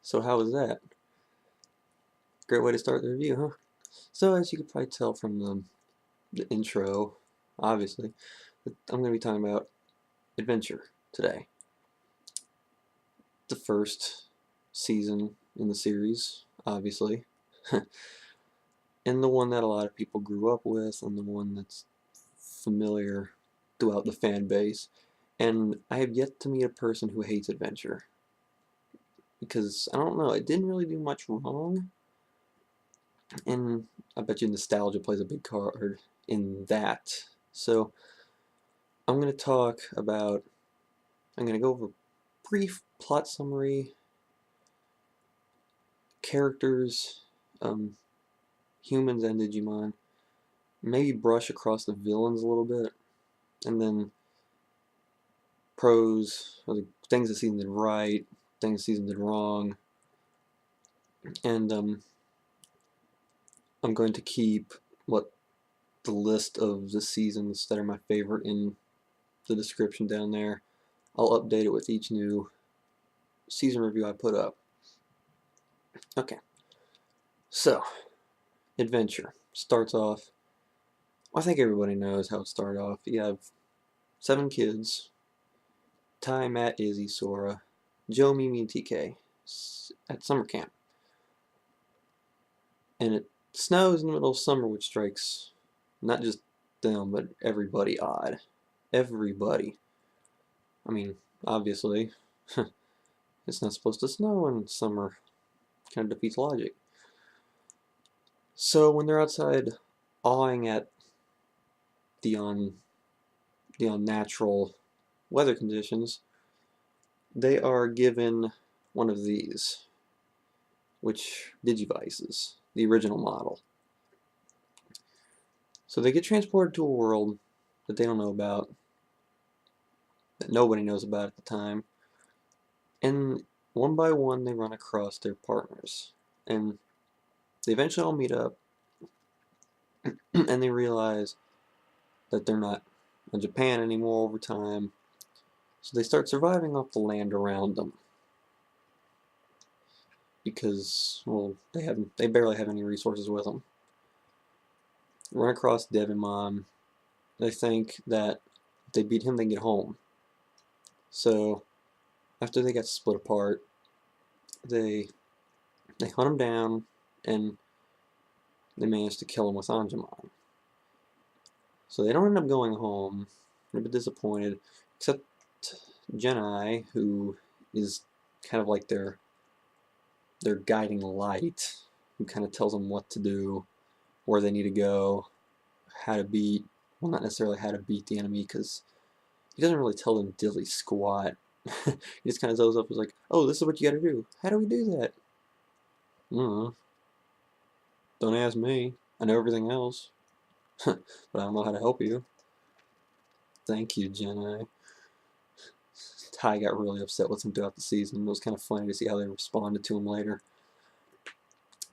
So how was that? Great way to start the review, huh? So as you could probably tell from the intro, obviously, I'm going to be talking about adventure today. The first season in the series, obviously, and the one that a lot of people grew up with, and the one that's familiar throughout the fan base. And I have yet to meet a person who hates adventure. Because, I don't know, it didn't really do much wrong. And I bet you nostalgia plays a big card in that. So I'm going to go over brief plot summary, characters, humans and Digimon, maybe brush across the villains a little bit, and then pros, or the things the season did right, things the season did wrong, and I'm going to keep the list of the seasons that are my favorite in the description down there. I'll update it with each new season review I put up. Okay, so adventure starts off. I think everybody knows how it started off. You have 7 kids: Ty, Matt, Izzy, Sora, Joe, Mimi, and TK at summer camp. And it snows in the middle of summer, which strikes not just them, but everybody odd. Everybody. I mean, obviously, it's not supposed to snow in summer. Kind of defeats logic. So when they're outside awing at the unnatural weather conditions, they are given one of these, which Digivices, the original model. So they get transported to a world that they don't know about, that nobody knows about at the time, and one by one they run across their partners, and they eventually all meet up, and they realize that they're not in Japan anymore over time, so they start surviving off the land around them. Because, well, they barely have any resources with them. Run across Devimon. They think that if they beat him, they can get home. So after they got split apart, they hunt him down, and they manage to kill him with Anjumon. So they don't end up going home. They're a bit disappointed, except Genai, who is kind of like their guiding light, who kind of tells them what to do, where they need to go, how to beat, well, not necessarily how to beat the enemy, because he doesn't really tell them dilly squat. He just kind of tells up, like, oh, this is what you gotta do. How do we do that? I don't know. Don't ask me. I know everything else. But I don't know how to help you. Thank you, Jenna. Ty got really upset with him throughout the season. It was kind of funny to see how they responded to him later.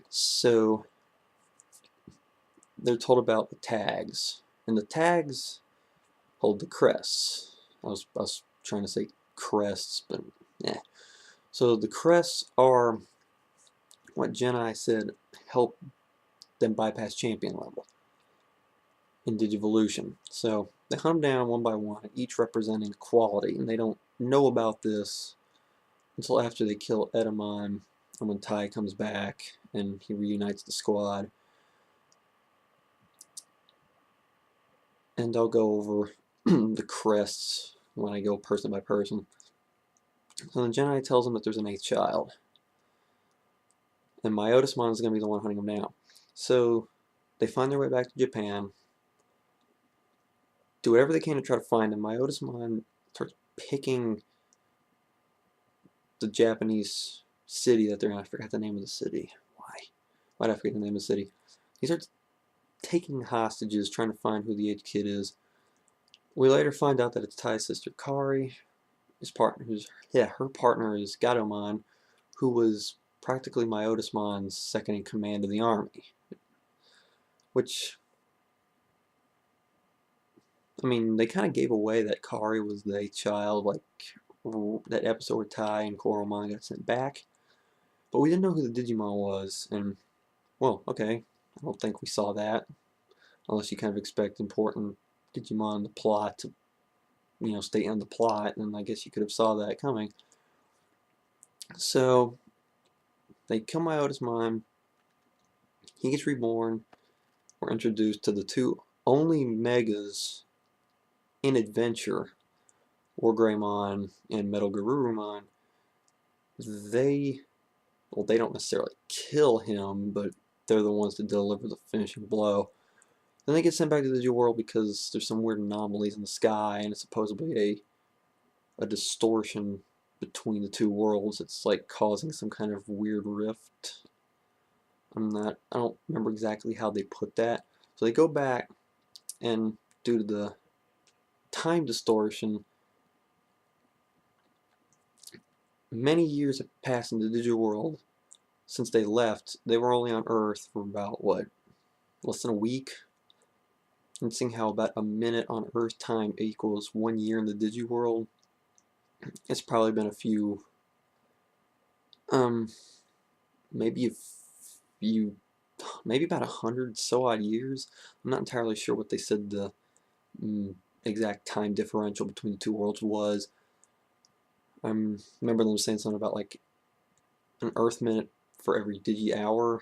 So, they're told about the tags. And the tags hold the crests. I was trying to say crests, but yeah. So the crests are what Genai said help them bypass champion level in Digivolution. So they hunt them down one by one, each representing quality, and they don't know about this until after they kill Edamon, and when Tai comes back and he reunites the squad. And I'll go over the crests when I go person by person. So then Genai tells them that there's an 8th child, and Myotismon is going to be the one hunting them down. So they find their way back to Japan, do whatever they can to try to find him. Myotismon starts picking the Japanese city that they're in. I forgot the name of the city. Why did I forget the name of the city? He starts taking hostages, trying to find who the 8th kid is. We later find out that it's Tai's sister Kari. Her partner is Gatomon, who was practically Myotismon's second in command of the army. Which, I mean, they kind of gave away that Kari was the 8th child, like that episode where Tai and Koromon got sent back. But we didn't know who the Digimon was, and, well, okay, I don't think we saw that, unless you kind of expect important Digimon in the plot to, stay in the plot, and I guess you could have saw that coming. So, they kill my Otis Mime, he gets reborn, we're introduced to the two only Megas in Adventure, War Greymon and Metal Garurumon. They don't necessarily kill him, but they're the ones to deliver the finishing blow. Then they get sent back to the Digital World because there's some weird anomalies in the sky, and it's supposedly a distortion between the two worlds. It's like causing some kind of weird rift. I don't remember exactly how they put that. So they go back, and due to the time distortion, many years have passed in the digital world since they left. They were only on Earth for about, what, less than a week? And seeing how about a minute on Earth time equals 1 year in the digi world, it's probably been a few, maybe maybe about 100 so odd years. I'm not entirely sure what they said the exact time differential between the two worlds was. I remember them saying something about like an Earth minute for every digi hour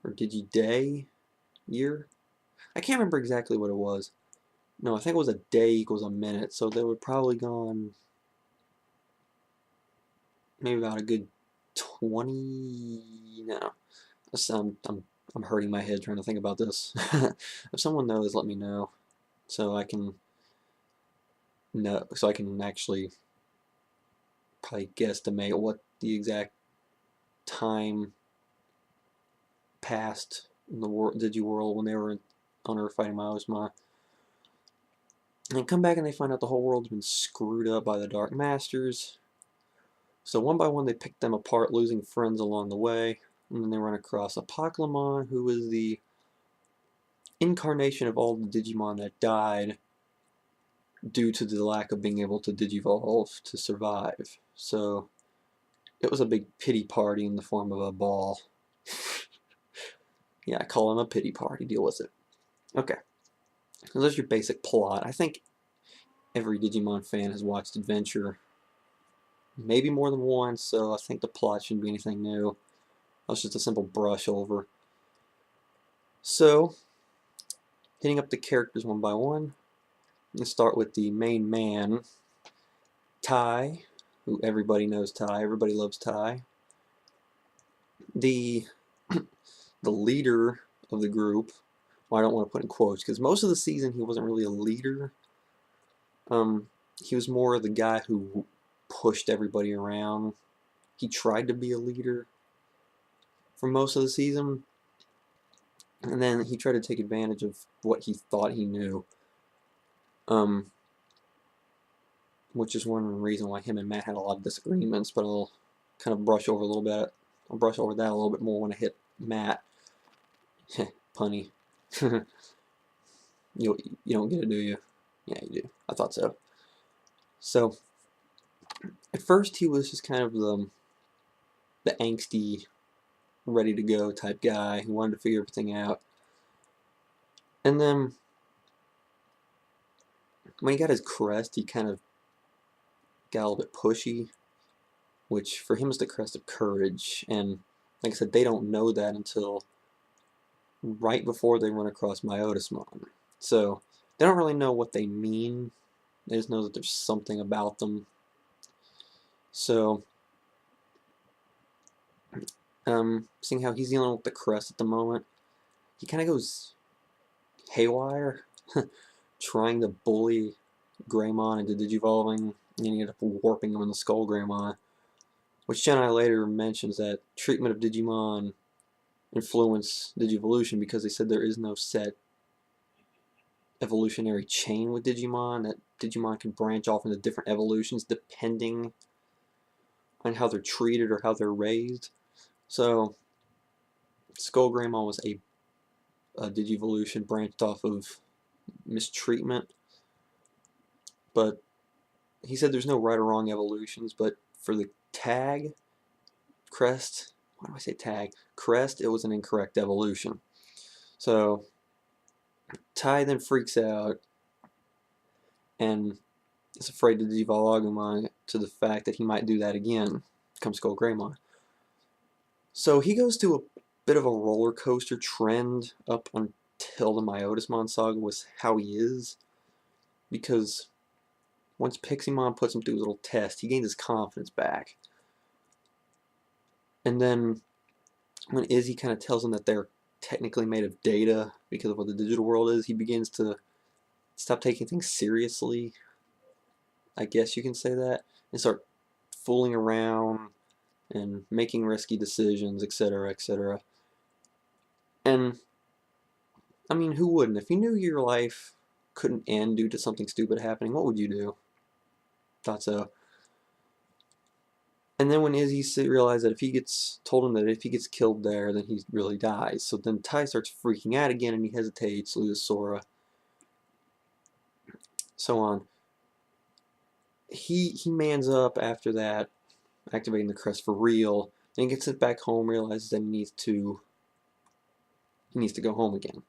or digi day year. I can't remember exactly what it was. No, I think it was a day equals a minute, so they would probably gone maybe about a good 20. No, I'm hurting my head trying to think about this. If someone knows, let me know, so I can actually probably guesstimate what the exact time passed in the Digi world when they were on Earth fighting Miasma. And they come back and they find out the whole world's been screwed up by the Dark Masters. So one by one they pick them apart, losing friends along the way. And then they run across Apocalypse, who is the incarnation of all the Digimon that died due to the lack of being able to digivolve to survive. So it was a big pity party in the form of a ball. Yeah, I call him a pity party. Deal with it. Okay. So there's your basic plot. I think every Digimon fan has watched Adventure maybe more than once, so I think the plot shouldn't be anything new. That's just a simple brush over. So, hitting up the characters one by one. Let's start with the main man, Tai, who everybody knows Tai. Everybody loves Tai. The leader of the group. Well, I don't want to put in quotes because most of the season he wasn't really a leader. He was more the guy who pushed everybody around. He tried to be a leader for most of the season, and then he tried to take advantage of what he thought he knew. Which is one reason why him and Matt had a lot of disagreements, but I'll kind of brush over a little bit. I'll brush over that a little bit more when I hit Matt. Punny. You don't get it, do you? Yeah, you do. I thought so. So, at first he was just kind of the angsty, ready to go type guy who wanted to figure everything out. And then, when he got his crest, he kind of got a little bit pushy, which for him is the crest of courage. And like I said, they don't know that until right before they run across Myotismon. So they don't really know what they mean. They just know that there's something about them. So, seeing how he's dealing with the crest at the moment, he kind of goes haywire, trying to bully Greymon into digivolving, and he ended up warping him in the Skull Greymon, which Genai later mentions that treatment of Digimon influence Digivolution because they said there is no set evolutionary chain with Digimon, that Digimon can branch off into different evolutions depending on how they're treated or how they're raised. So Skull Greymon was a Digivolution branched off of mistreatment, but he said there's no right or wrong evolutions, but for the tag, Crest, why do I say tag? Crest, it was an incorrect evolution. So Tai then freaks out and is afraid to devolve Agumon to the fact that he might do that again come Skull Greymon. So he goes through a bit of a roller coaster trend up until the Myotismon saga was how he is, because once Piximon puts him through his little test, he gains his confidence back. And then when Izzy kind of tells him that they're technically made of data because of what the digital world is, he begins to stop taking things seriously, I guess you can say that, and start fooling around and making risky decisions, etc., etc. And I mean, who wouldn't? If you knew your life couldn't end due to something stupid happening, what would you do? Thought so. And then when Izzy realized that if he gets told him that if he gets killed there, then he really dies. So then Tai starts freaking out again, and he hesitates, loses Sora, so on. He mans up after that, activating the crest for real. Then he gets it back home, realizes that he needs to go home again.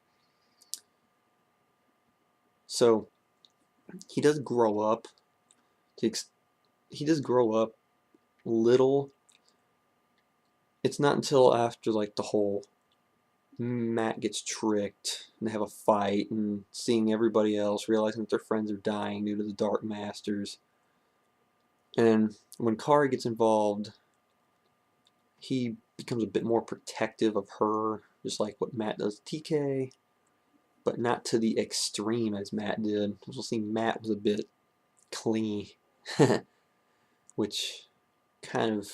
So he does grow up. He does grow up little. It's not until after like the whole Matt gets tricked and they have a fight and seeing everybody else realizing that their friends are dying due to the Dark Masters. And when Kari gets involved, he becomes a bit more protective of her, just like what Matt does to TK, but not to the extreme as Matt did. We'll see Matt was a bit clingy, which kind of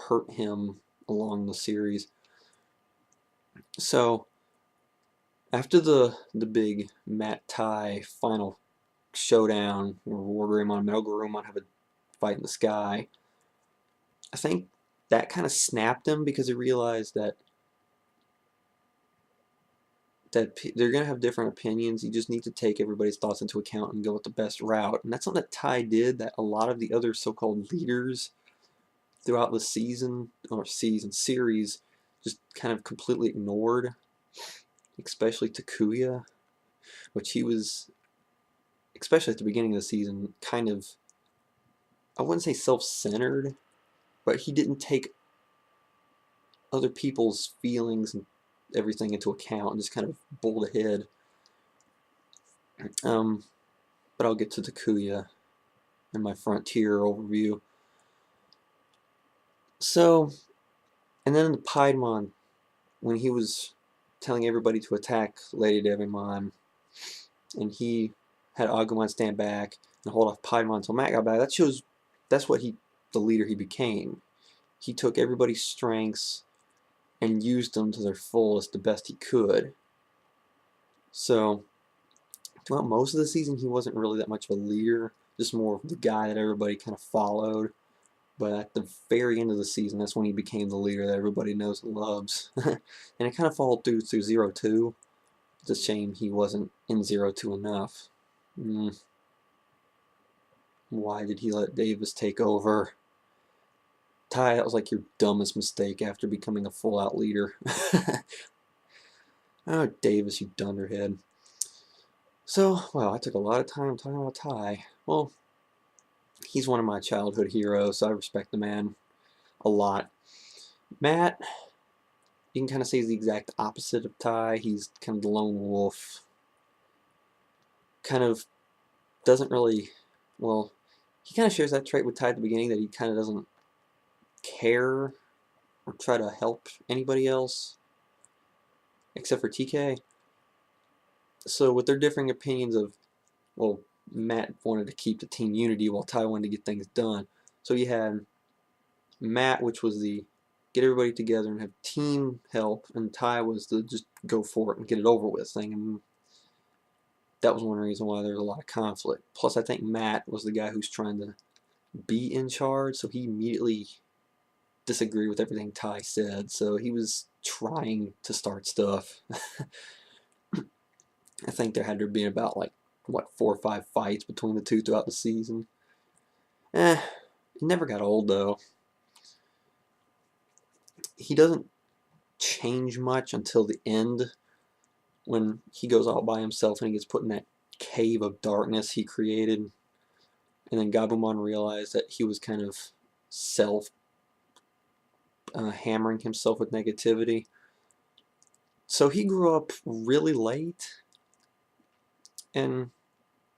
hurt him along the series. So after the big Matt Tai final showdown where War Greymon and Metal Greymon have a fight in the sky, I think that kind of snapped him because he realized that they're going to have different opinions. You just need to take everybody's thoughts into account and go with the best route. And that's something that Tai did that a lot of the other so-called leaders throughout the season or series just kind of completely ignored, especially Takuya, which he was, especially at the beginning of the season, kind of, I wouldn't say self-centered, but he didn't take other people's feelings and everything into account and just kind of bowled ahead. But I'll get to Takuya in my Frontier overview. So, and then the Piedmon, when he was telling everybody to attack Lady Devimon, and he had Agumon stand back and hold off Piedmon until Matt got back, that shows that's what the leader he became. He took everybody's strengths and used them to their fullest, the best he could. So, throughout most of the season, he wasn't really that much of a leader, just more of the guy that everybody kind of followed. But at the very end of the season, that's when he became the leader that everybody knows and loves. And it kind of followed through 0-2. It's a shame he wasn't in 0-2 enough. Why did he let Davis take over? Tai, that was like your dumbest mistake after becoming a full-out leader. Oh, Davis, you dunderhead. So, well, I took a lot of time talking about Tai. Well, he's one of my childhood heroes, so I respect the man a lot. Matt, you can kind of say he's the exact opposite of Tai. He's kind of the lone wolf. Kind of doesn't really, well, he kind of shares that trait with Tai at the beginning, that he kind of doesn't care or try to help anybody else except for TK. So with their differing opinions of, well, Matt wanted to keep the team unity while Tai wanted to get things done. So you had Matt, which was the get everybody together and have team help, and Tai was the just go for it and get it over with thing. And that was one reason why there's a lot of conflict. Plus, I think Matt was the guy who's trying to be in charge, so he immediately disagreed with everything Tai said. So he was trying to start stuff. I think there had to be about like, what, 4 or 5 fights between the two throughout the season. It never got old though. he doesn't change much until the end, when he goes out by himself and he gets put in that cave of darkness he created, and then Gabumon realized that he was kind of self hammering himself with negativity. So he grew up really late, and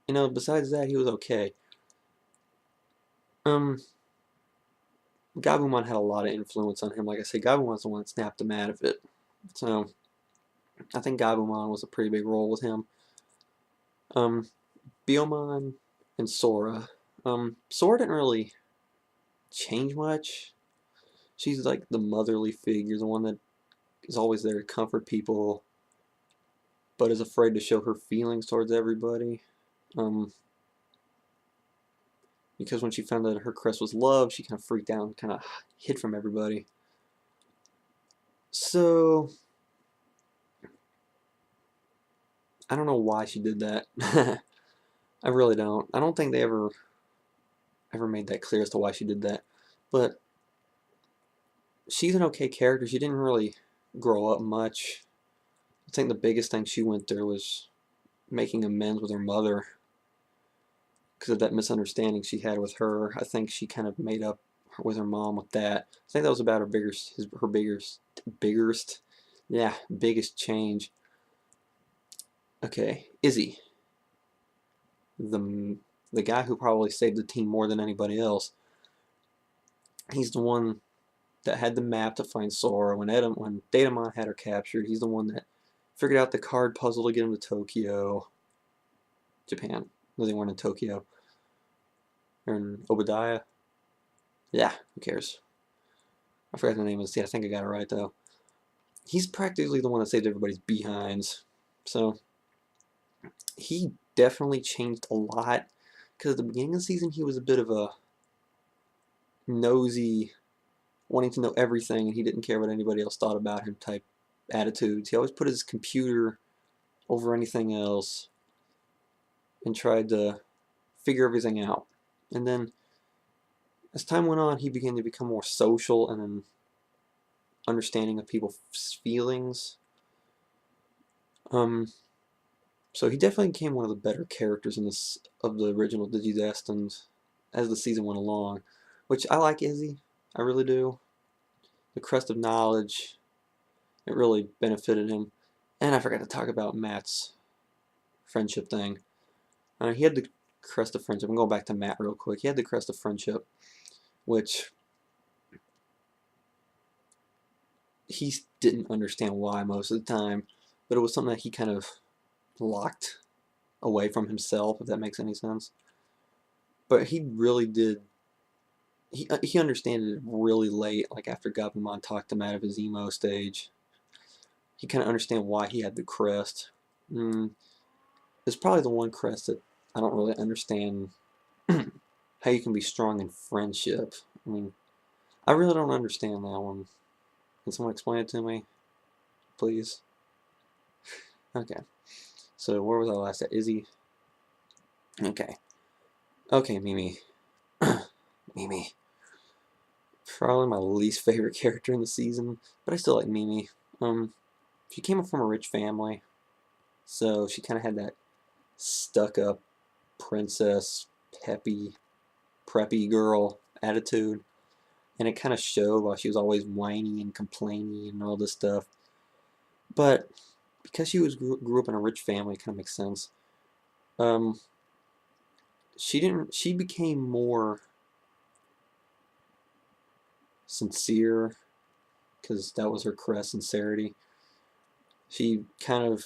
besides that, he was okay. Gabumon had a lot of influence on him. Like I said, Gabumon's the one that snapped him out of it. So I think Gabumon was a pretty big role with him. Biyomon and Sora. Sora didn't really change much. She's like the motherly figure, the one that is always there to comfort people, but is afraid to show her feelings towards everybody. Because when she found out her crest was love, she kind of freaked out and kind of hid from everybody. So I don't know why she did that. I really don't. I don't think they ever made that clear as to why she did that. But she's an okay character. She didn't really grow up much. I think the biggest thing she went through was making amends with her mother because of that misunderstanding she had with her. I think she kind of made up with her mom with that. I think that was about biggest change. Okay, Izzy, the guy who probably saved the team more than anybody else. He's the one that had the map to find Sora when Datamon had her captured. He's the one that figured out the card puzzle to get him to Tokyo, Japan. They weren't in Tokyo. Or in Obadiah. Yeah, who cares? I forgot the name of the. I think I got it right though. He's practically the one that saved everybody's behinds. So he definitely changed a lot. Because at the beginning of the season, he was a bit of a nosy, wanting to know everything, and he didn't care what anybody else thought about him type attitudes. He always put his computer over anything else and tried to figure everything out. And then as time went on, he began to become more social and an understanding of people's feelings. So he definitely became one of the better characters of the original Digidestined as the season went along, which I like Izzy. I really do. The Crest of Knowledge, it really benefited him. And I forgot to talk about Matt's friendship thing. He had the Crest of Friendship. I'm going back to Matt real quick. He had the Crest of Friendship, which he didn't understand why most of the time, but it was something that he kind of locked away from himself, if that makes any sense. But he really did. He understood it really late, like after Gabumon talked him out of his emo stage. He kind of understand why he had the crest. It's probably the one crest that I don't really understand how you can be strong in friendship. I mean, I really don't understand that one. Can someone explain it to me, please? Okay. So where was I last at? Izzy. Okay. Okay, Mimi. Mimi. Probably my least favorite character in the season, but I still like Mimi. She came from a rich family, so she kind of had that stuck-up princess, preppy girl attitude, and it kind of showed while she was always whiny and complaining and all this stuff. But because she grew up in a rich family, it kind of makes sense. She became more sincere because that was her crest, sincerity. She kind of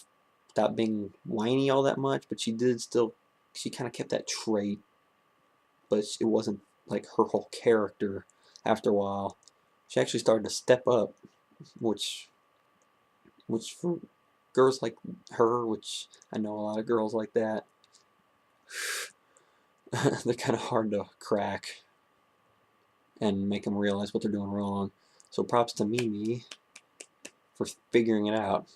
stopped being whiny all that much, but she kind of kept that trait, but it wasn't like her whole character. After a while, she actually started to step up, which for girls like her, which I know a lot of girls like that, they're kind of hard to crack and make them realize what they're doing wrong. So props to Mimi for figuring it out.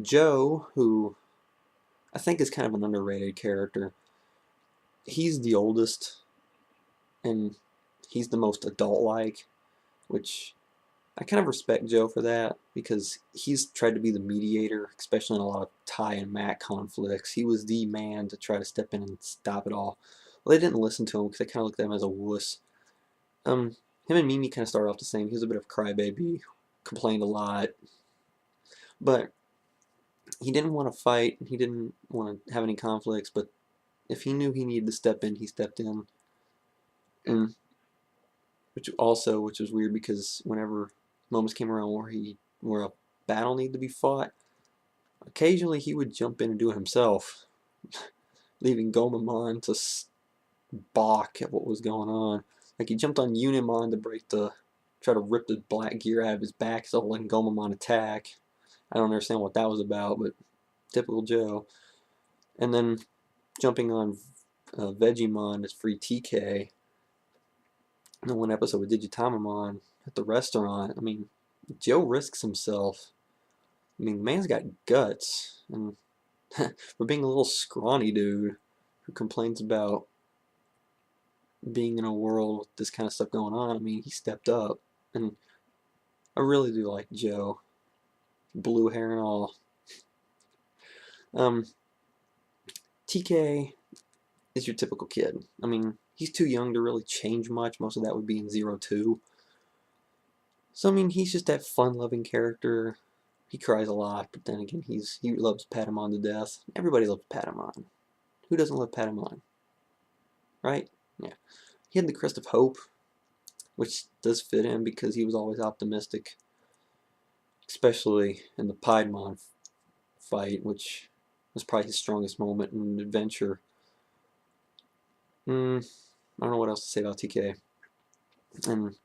Joe, who I think is kind of an underrated character, he's the oldest, and he's the most adult-like, which I kind of respect Joe for that, because he's tried to be the mediator, especially in a lot of Ty and Matt conflicts. He was the man to try to step in and stop it all. Well, they didn't listen to him because they kind of looked at him as a wuss. Him and Mimi kind of started off the same. He was a bit of a crybaby, complained a lot, but he didn't want to fight. He didn't want to have any conflicts, but if he knew he needed to step in, he stepped in. And which was weird, because whenever moments came around where a battle needed to be fought, occasionally he would jump in and do it himself, leaving Gomamon to balk at what was going on. Like, he jumped on Unimon to try to rip the black gear out of his back, so letting Gomamon attack. I don't understand what that was about, but typical Joe. And then jumping on Vegemon to free TK. In one episode with Digitamamon at the restaurant, I mean, Joe risks himself. I mean, the man's got guts, and for being a little scrawny dude who complains about being in a world with this kind of stuff going on, I mean, he stepped up, and I really do like Joe, blue hair and all. TK is your typical kid. I mean, he's too young to really change much. Most of that would be in 02. So, I mean, he's just that fun-loving character. He cries a lot, but then again, he loves Patamon to death. Everybody loves Patamon. Who doesn't love Patamon? Right? Yeah. He had the Crest of Hope, which does fit him because he was always optimistic, especially in the Piedmon fight, which was probably his strongest moment in an adventure. I don't know what else to say about TK. And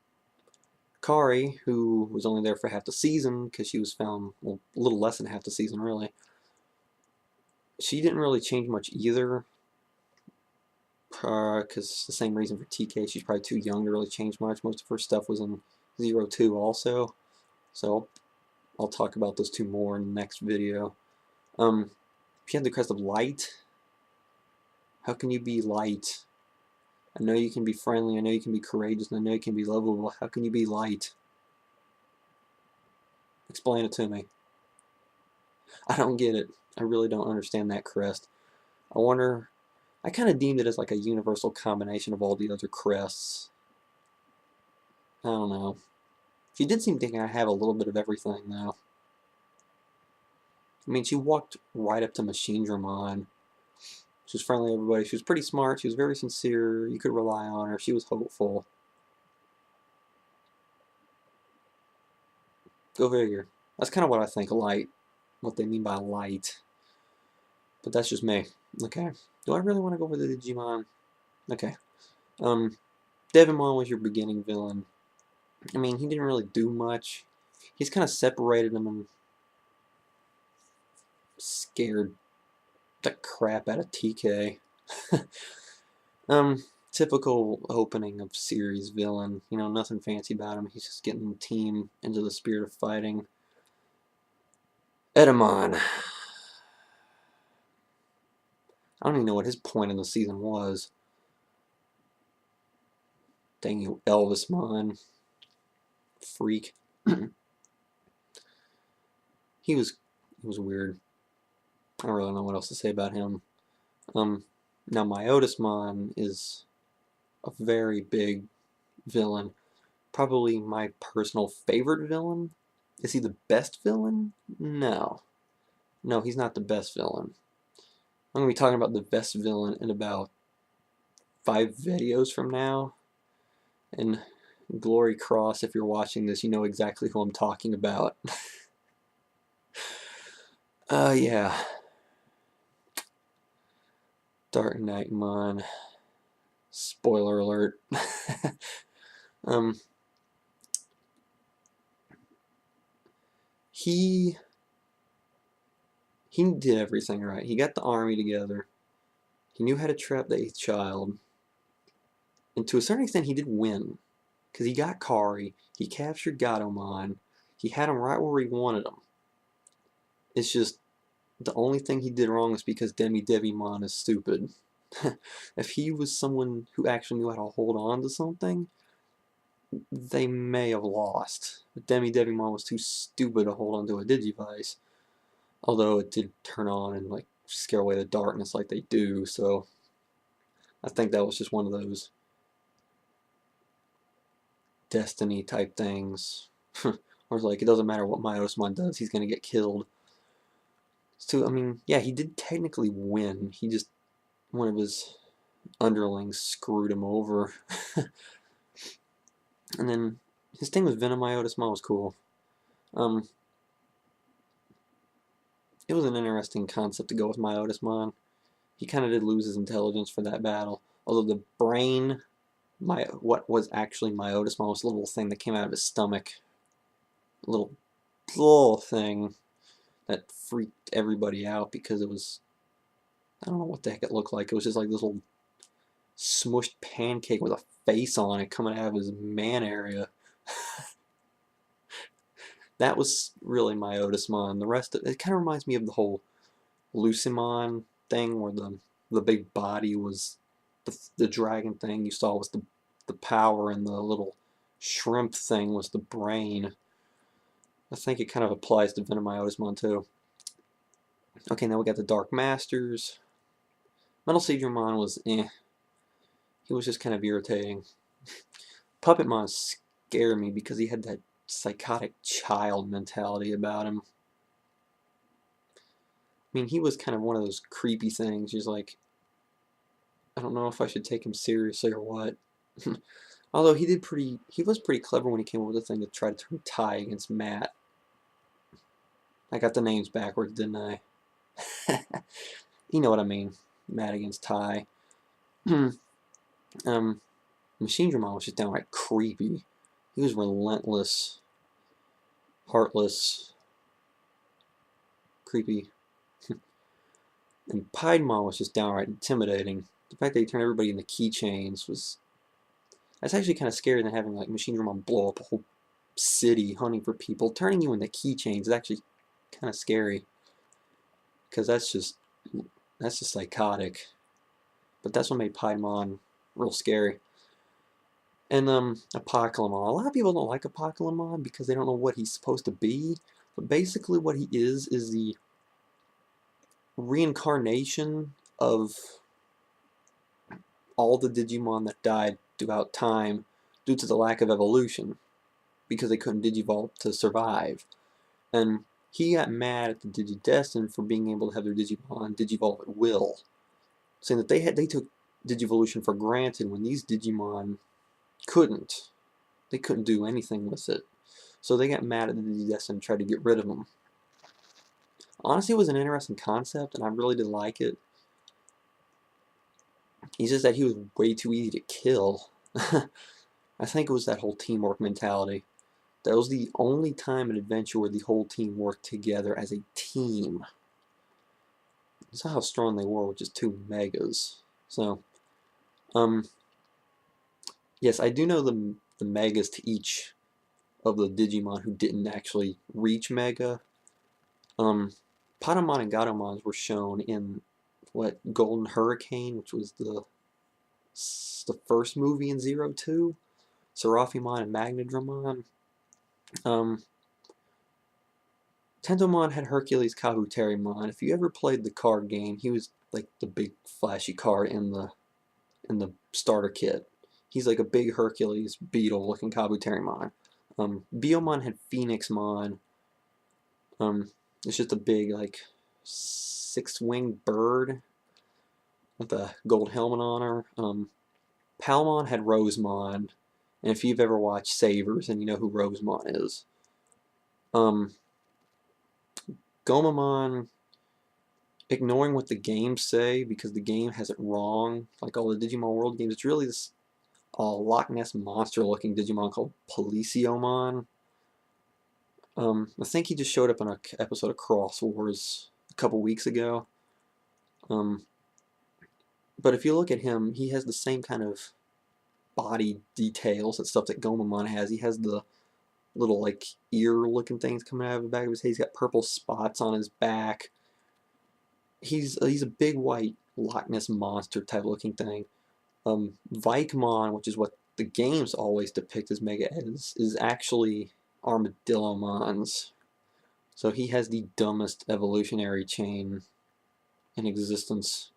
Kari, who was only there for half the season because she was found, well, a little less than half the season, really. She didn't really change much either, because the same reason for TK, she's probably too young to really change much. Most of her stuff was in 02 also, so I'll talk about those two more in the next video. She had the Crest of Light. How can you be light? I know you can be friendly, I know you can be courageous, and I know you can be lovable. How can you be light? Explain it to me. I don't get it. I really don't understand that crest. I kind of deemed it as like a universal combination of all the other crests. I don't know. She did seem to have a little bit of everything, though. I mean, she walked right up to Machine Dramon. She was friendly to everybody. She was pretty smart. She was very sincere. You could rely on her. She was hopeful. Go figure. That's kind of what I think of light. What they mean by light. But that's just me. Okay. Do I really want to go over the Digimon? Okay. Devimon was your beginning villain. I mean, he didn't really do much. He's kind of separated him and scared the crap out of TK. Typical opening of series villain. You know, nothing fancy about him. He's just getting the team into the spirit of fighting. Edamon. I don't even know what his point in the season was. Dang you, Elvismon. Freak. He was weird. I don't really know what else to say about him. Now Myotismon is a very big villain. Probably my personal favorite villain. Is he the best villain? No. No, he's not the best villain. I'm going to be talking about the best villain in about 5 videos from now. And Glory Cross, if you're watching this, you know exactly who I'm talking about. Yeah. Dark Knightmon. Spoiler alert. He did everything right. He got the army together. He knew how to trap the 8th child. And to a certain extent, he did win. Because he got Kari. He captured Gatomon. He had him right where he wanted him. It's just, the only thing he did wrong is because Devimon is stupid. If he was someone who actually knew how to hold on to something, they may have lost. But Digimon was too stupid to hold onto a Digivice. Although it did turn on and like scare away the darkness like they do, so I think that was just one of those destiny type things. Where it's like, it doesn't matter what Myosmon does, he's gonna get killed. So, I mean, yeah, he did technically win. He just, one of his underlings screwed him over. And then his thing with Venom Myotismon was cool. It was an interesting concept to go with Myotismon. He kind of did lose his intelligence for that battle. Although the brain, what was actually Myotismon was a little thing that came out of his stomach. A little thing that freaked everybody out because it was, I don't know what the heck it looked like. It was just like this little smushed pancake with a face on it coming out of his man area. That was really Myotismon. The rest of it kind of reminds me of the whole Lucimon thing where the big body was the dragon thing you saw was the power, and the little shrimp thing was the brain. I think it kind of applies to Venom Myotismon too. Okay, now we got the Dark Masters. Metal Seedramon was eh. He was just kind of irritating. Puppetmon scared me because he had that psychotic child mentality about him. I mean, he was kind of one of those creepy things. He's like, I don't know if I should take him seriously or what. Although he was pretty clever when he came up with the thing to try to turn Tai against Matt. I got the names backwards, didn't I? You know what I mean. Matt against Tai. Machine Dramon was just downright creepy. He was relentless, heartless, creepy. And Piedmon was just downright intimidating. The fact that he turned everybody into keychains was... That's actually kind of scarier than having like Machine Dramon blow up a whole city hunting for people. Turning you into keychains is actually kind of scary. Because that's just psychotic. But that's what made Piedmon real scary. And Apocalypse. A lot of people don't like Apocalypse because they don't know what he's supposed to be. But basically what he is the reincarnation of all the Digimon that died throughout time due to the lack of evolution, because they couldn't digivolve to survive. And he got mad at the Digidestined for being able to have their Digimon digivolve at will, saying that they took Digivolution for granted when these Digimon couldn't. They couldn't do anything with it. So they got mad at the Digidestined and tried to get rid of them. Honestly, it was an interesting concept, and I really did like it. It's just that he was way too easy to kill. I think it was that whole teamwork mentality. That was the only time in Adventure where the whole team worked together as a team. That's how strong they were with just two megas. So, yes, I do know the megas to each of the Digimon who didn't actually reach mega. Patamon and Gatomons were shown in Golden Hurricane, which was the first movie in 02. Seraphimon and Magnadramon. Tentomon had Hercules Kabuterimon. If you ever played the card game, he was like the big flashy card in the starter kit. He's like a big Hercules beetle looking Kabuterimon. Biomon had Phoenixmon. It's just a big like 6-winged bird with a gold helmet on her. Palmon had Rosemon, and if you've ever watched Savers, then you know who Rosemon is. Gomamon, ignoring what the games say, because the game has it wrong, like all the Digimon World games, it's really this Loch Ness monster-looking Digimon called Policiomon. I think he just showed up in an episode of Xros Wars a couple weeks ago. But if you look at him, he has the same kind of body details and stuff that Gomamon has. He has the little like ear-looking things coming out of the back of his head. He's got purple spots on his back. He's a big white Loch Ness monster type looking thing. Vikemon, which is what the games always depict as Mega is actually Armadillomon's. So he has the dumbest evolutionary chain in existence.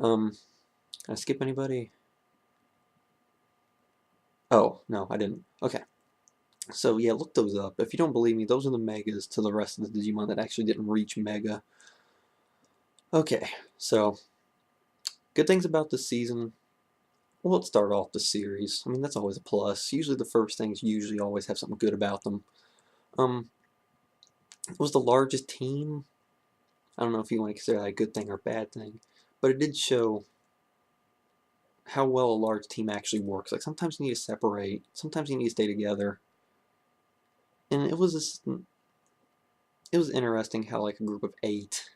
Can I skip anybody? Oh, no, I didn't. Okay. So yeah, look those up. If you don't believe me, those are the Megas to the rest of the Digimon that actually didn't reach Mega. Okay, so good things about this season. Well, let's start off the series. I mean, that's always a plus. Usually the first things usually always have something good about them. It was the largest team. I don't know if you want to consider that a good thing or a bad thing, but it did show how well a large team actually works. Like sometimes you need to separate, sometimes you need to stay together. And it was interesting how like a group of 8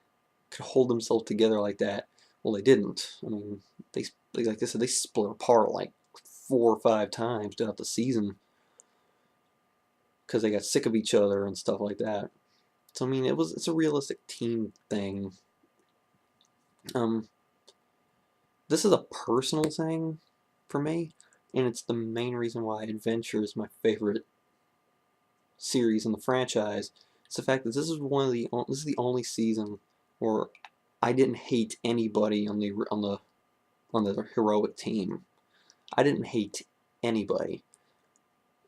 could hold themselves together like that. Well, they didn't. I mean, they like I said, they split apart like 4 or 5 times throughout the season because they got sick of each other and stuff like that. So I mean, it's a realistic team thing. This is a personal thing for me, and it's the main reason why Adventure is my favorite series in the franchise. It's the fact that this is the only season where I didn't hate anybody on the heroic team. I didn't hate anybody.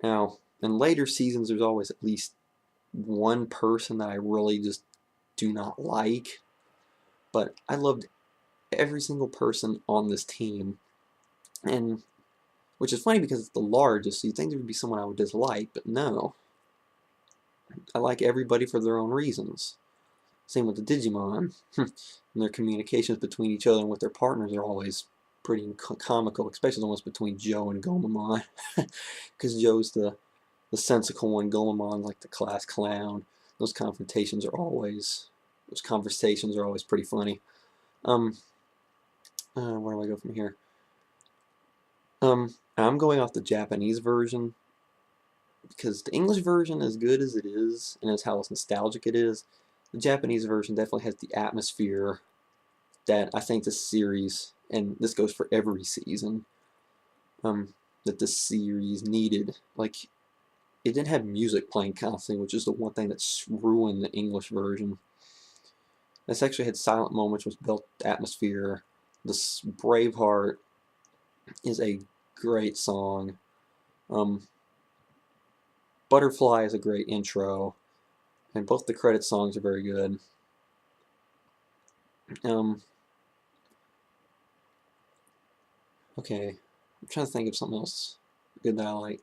Now, in later seasons, there's always at least one person that I really just do not like, but I loved every single person on this team, and which is funny because it's the largest, so you'd think there would be someone I would dislike, but no. I like everybody for their own reasons. Same with the Digimon. And their communications between each other and with their partners are always pretty comical, especially the ones between Joe and Gomamon. Because Joe's the sensical one, Gomamon's like the class clown. Those conversations are always pretty funny. Where do I go from here? I'm going off the Japanese version because the English version, as good as it is, and as how nostalgic it is, the Japanese version definitely has the atmosphere that I think this series, and this goes for every season, that this series needed. Like, it didn't have music playing constantly, which is the one thing that's ruined the English version. This actually had silent moments, which built atmosphere. This Braveheart is a great song. Butterfly is a great intro, and both the credit songs are very good. Okay, I'm trying to think of something else good that I like.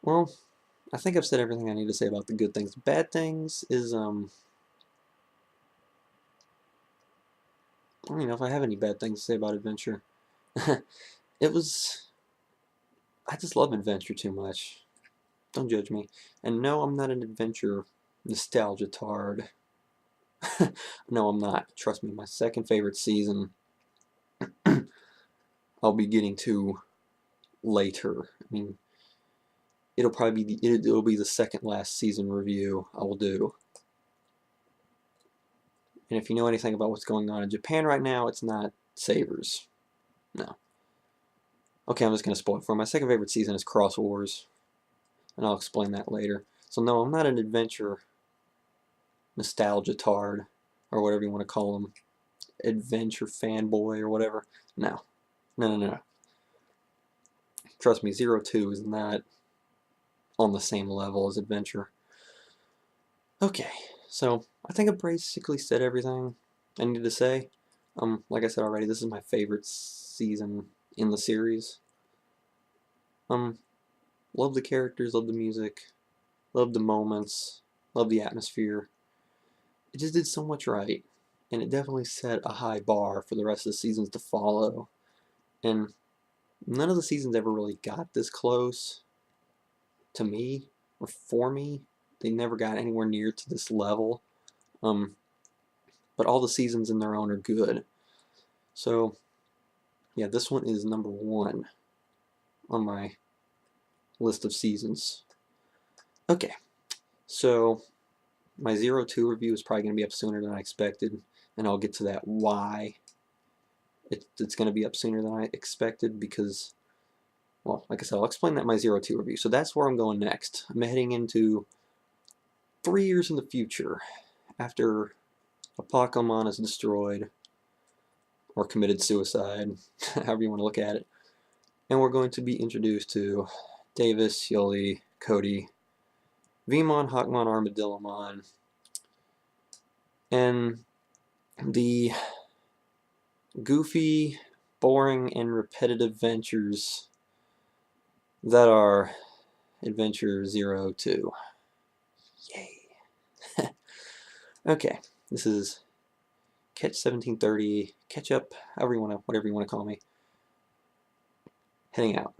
Well, I think I've said everything I need to say about the good things. Bad things is, I don't even know if I have any bad things to say about Adventure. It was, I just love Adventure too much. Don't judge me. And no, I'm not an Adventure nostalgia tard. No, I'm not. Trust me, my second favorite season I'll be getting to later. I mean, it'll probably be it'll be the second last season review I will do. And if you know anything about what's going on in Japan right now, it's not Sabers. No. Okay, I'm just going to spoil it for you. My second favorite season is Xros Wars, and I'll explain that later. So no, I'm not an Adventure nostalgia tard, or whatever you want to call them. Adventure fanboy or whatever. No. No. Trust me, 02 is not on the same level as Adventure. Okay, so I think I basically said everything I need to say. Like I said already, this is my favorite season in the series. Love the characters, love the music, love the moments, love the atmosphere. It just did so much right, and it definitely set a high bar for the rest of the seasons to follow. And none of the seasons ever really got this close to me or for me. They never got anywhere near to this level. But all the seasons in their own are good. So, yeah, this one is number 1 on my list of seasons. Okay, so my 02 review is probably going to be up sooner than I expected, and I'll get to that why it's going to be up sooner than I expected because, well, like I said, I'll explain that in my 02 review. So that's where I'm going next. I'm heading into 3 years in the future after a Pokemon is destroyed or committed suicide, however you want to look at it. And we're going to be introduced to Davis, Yuli, Cody, Vmon, Hawkmon, Armadillomon, and the goofy, boring, and repetitive ventures that are Adventure 02. Yay. Okay, this is Catch 1730, Catch Up, whatever you want to call me. Heading out.